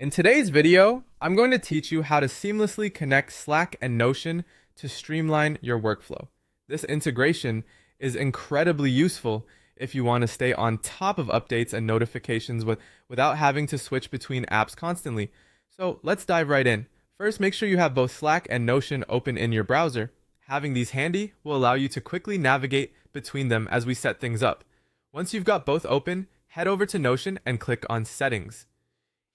In today's video, I'm going to teach you how to seamlessly connect Slack and Notion to streamline your workflow. This integration is incredibly useful if you want to stay on top of updates and notifications without having to switch between apps constantly. So let's dive right in. First, make sure you have both Slack and Notion open in your browser. Having these handy will allow you to quickly navigate between them as we set things up. Once you've got both open, head over to Notion and click on Settings.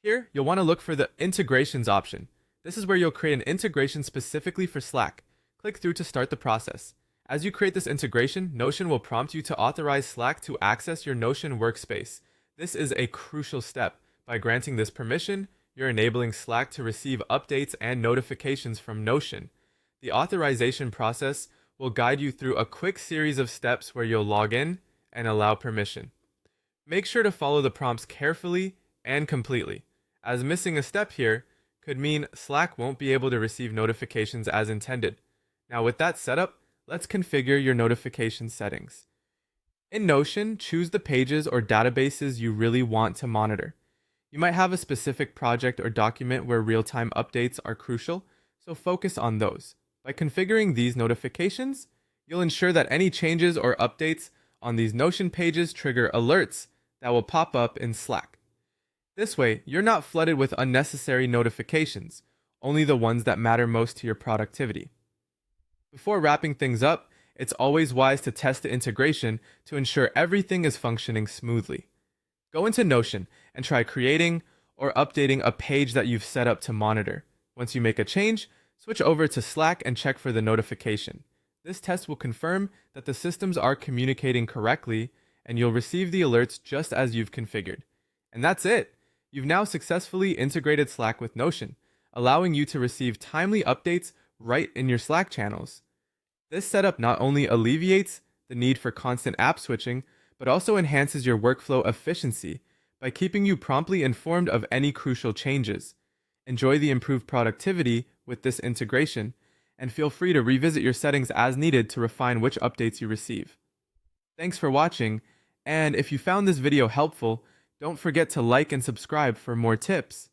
Here, you'll want to look for the Integrations option. This is where you'll create an integration specifically for Slack. Click through to start the process. As you create this integration, Notion will prompt you to authorize Slack to access your Notion workspace. This is a crucial step. By granting this permission, you're enabling Slack to receive updates and notifications from Notion. The authorization process will guide you through a quick series of steps where you'll log in and allow permission. Make sure to follow the prompts carefully and completely, as missing a step here could mean Slack won't be able to receive notifications as intended. Now with that set up, let's configure your notification settings. In Notion, choose the pages or databases you really want to monitor. You might have a specific project or document where real-time updates are crucial, so focus on those. By configuring these notifications, you'll ensure that any changes or updates on these Notion pages trigger alerts that will pop up in Slack. This way, you're not flooded with unnecessary notifications, only the ones that matter most to your productivity. Before wrapping things up, it's always wise to test the integration to ensure everything is functioning smoothly. Go into Notion and try creating or updating a page that you've set up to monitor. Once you make a change, switch over to Slack and check for the notification. This test will confirm that the systems are communicating correctly, and you'll receive the alerts just as you've configured. And that's it! You've now successfully integrated Slack with Notion, allowing you to receive timely updates right in your Slack channels. This setup not only alleviates the need for constant app switching, but also enhances your workflow efficiency by keeping you promptly informed of any crucial changes. Enjoy the improved productivity with this integration, and feel free to revisit your settings as needed to refine which updates you receive. Thanks for watching, and if you found this video helpful, don't forget to like and subscribe for more tips.